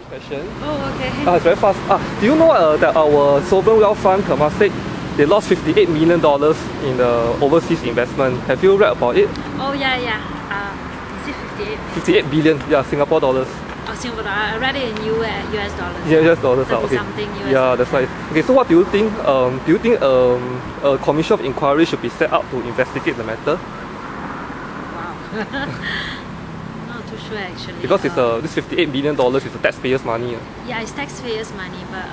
question. Oh, okay. It's very fast. Do you know that our sovereign wealth fund, Temasek, they lost $58 million in the overseas investment? Have you read about it? Oh, yeah. Is it 58? 58 billion, yeah, Singapore dollars. Oh, Singapore dollar. I read it in US dollars. Yeah, US dollars. 30 Okay. something US Yeah, dollars. that's right. Okay, so what do you think? Do you think a commission of inquiry should be set up to investigate the matter? Wow. Not too sure actually. Because this $58 billion is the taxpayers' money. Yeah, it's taxpayers' money, but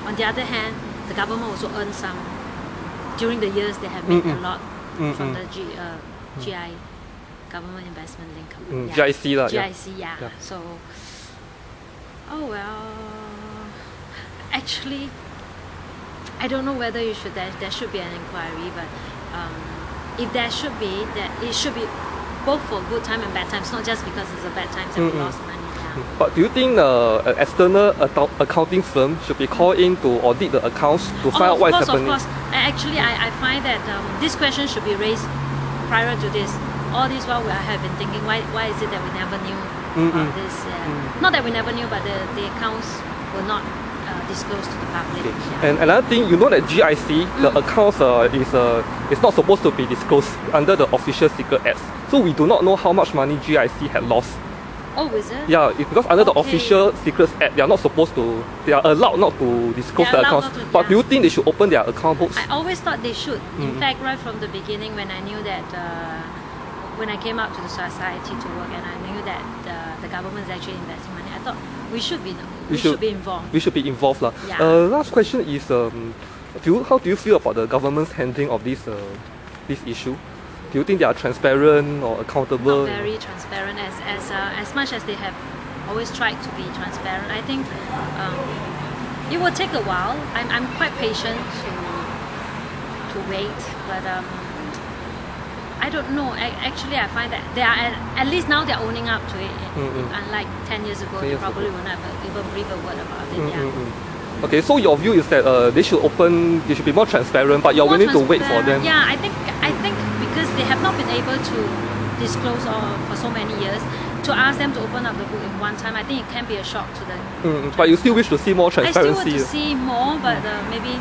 on the other hand, the government also earns some. During the years, they have made a lot from the GI, Government Investment Link Company. GIC lah. GIC, yeah. So, oh well. Actually, I don't know whether there should be an inquiry, but if there should be, it should be both for good time and bad times, not just because it's a bad times and we lost money. But do you think an external accounting firm should be called in to audit the accounts to find out what is happening? Of course. Actually, I find that this question should be raised prior to this. All this while I have been thinking, why is it that we never knew about this? Not that we never knew, but the accounts were not disclosed to the public. Okay. And another thing, you know that GIC, the accounts is not supposed to be disclosed under the Official Secret Acts. So we do not know how much money GIC had lost. Oh, is it? Yeah, because under the Official Secrets Act, they are allowed not to disclose the accounts. But do you think they should open their account books? I always thought they should. In fact, right from the beginning, when I knew that, when I came out to the society to work, and I knew that the government is actually investing money, I thought we should be involved. We should be involved, lah. Yeah. Last question is, how do you feel about the government's handling of this issue? Do you think they are transparent or accountable? Not very transparent, as much as they have always tried to be transparent. I think it will take a while. I'm quite patient to wait, but I don't know. Actually, I find that they are at least now they're owning up to it. Unlike 10 years ago, they probably would not even breathe a word about it. Okay, so your view is that they should be more transparent, but you're willing to wait for them. Yeah, I think because they have not been able to disclose for so many years, to ask them to open up the book in one time, I think it can be a shock to them. But you still wish to see more transparency? I still want to see more, but maybe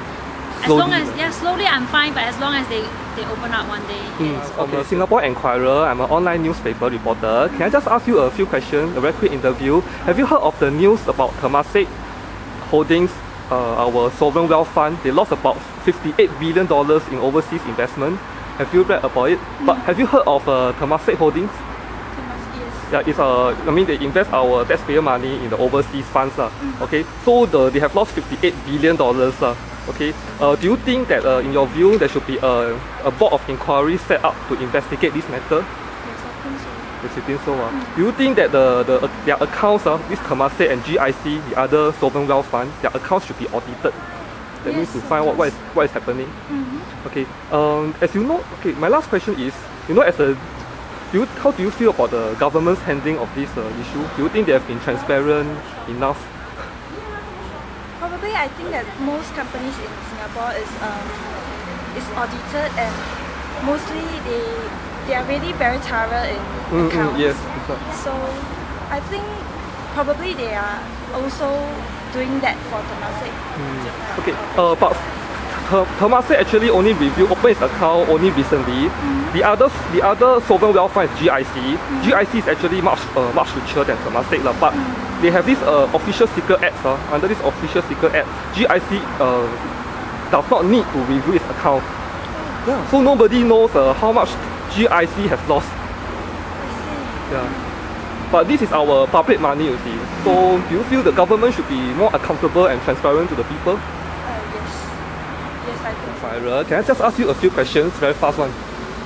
slowly I'm fine, but as long as they open up one day, it's okay. Singapore Enquirer, I'm an online newspaper reporter. Can I just ask you a few questions, a very quick interview? Have you heard of the news about Temasek Holdings, our sovereign wealth fund? They lost about $58 billion in overseas investment. Have you read about it? But have you heard of Temasek Holdings? yes. Yeah, they invest our taxpayer money in the overseas funds. Okay, so they have lost $58 billion. Okay, do you think that in your view there should be a board of inquiry set up to investigate this matter? Yes, I think so. Yes, you think so? Do you think that their accounts, this Temasek and GIC, the other sovereign wealth fund, their accounts should be audited? That means to find out what is happening. Okay. As you know, okay. My last question is, how do you feel about the government's handling of this issue? Do you think they have been transparent enough? Probably, I think that most companies in Singapore is audited, and mostly they are really very thorough in accounts. Yes. So I think probably they are also doing that for Temasek. Okay. But Temasek actually only opened its account only recently. The other sovereign wealth fund is GIC. GIC is actually much richer than Temasek, but they have this Official Secret Act. Under this Official Secret Act, GIC does not need to review its account. Yeah. So nobody knows how much GIC has lost. I see. Yeah. But this is our public money, you see. So do you feel the government should be more accountable and transparent to the people? Yes. Yes, I think so. Can I just ask you a few questions? Very fast one.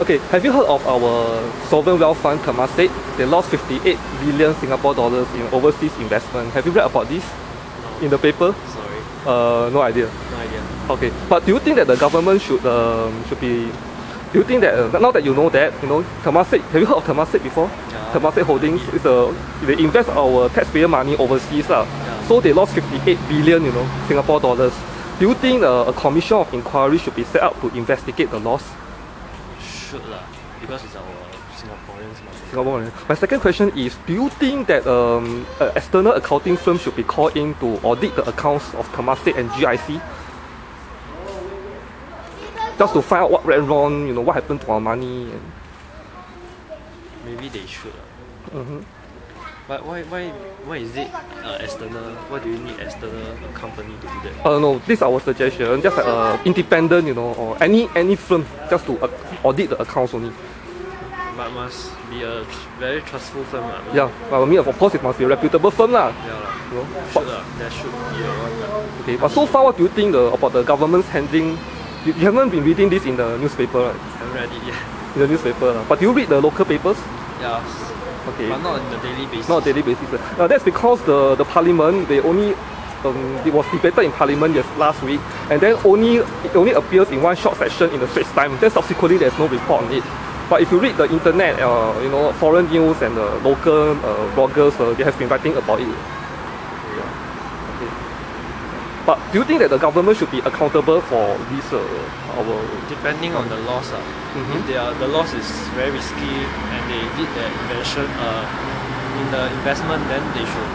Okay, have you heard of our sovereign wealth fund, Temasek? They lost 58 billion Singapore dollars in overseas investment. Have you read about this in the paper? Sorry. No idea. No idea. Okay, but do you think that the government should be? Do you think that now that you know that, Temasek? Have you heard of Temasek before? Yeah. Temasek Holdings is they invest our taxpayer money overseas, So they lost 58 billion, Singapore dollars. Do you think a commission of inquiry should be set up to investigate the loss? Should lah. because it's our Singaporeans. Singaporean. My second question is, do you think that external accounting firm should be called in to audit the accounts of Temasek and GIC? Just to find out what went wrong, you know, what happened to our money. And Maybe they should. mm-hmm. But why is it external? Why do you need external company to do that? No, this is our suggestion. Just like independent, you know, or any firm just to audit the accounts only. But must be a very trustful firm. Yeah, well, I mean, of course, it must be a reputable firm, lah. Yeah, You know, should, there should be a one. okay, but so far, what do you think about the government's handling? You haven't been reading this in the newspaper, right? I haven't read it yet. In the newspaper, but do you read the local papers? Yeah, Okay. but not on the daily basis. Not daily basis. That's because the parliament, they only it was debated in parliament last week, and then it only appears in one short section in the Straits Times. Then subsequently there's no report on it. But if you read the internet, you know, foreign news and the local bloggers, they have been writing about it. Yeah. Okay. But do you think that the government should be accountable for this our? Depending on the loss, if the loss is very risky and they did the invention in the investment, then they should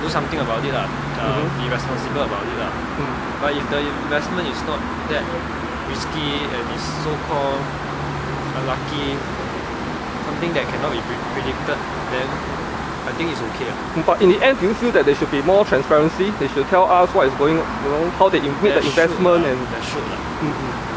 do something about it, be responsible about it. But if the investment is not that risky and is so-called unlucky, something that cannot be predicted, then I think it's okay. But in the end, do you feel that there should be more transparency? They should tell us what is going, you know, how they make the investment and. That should.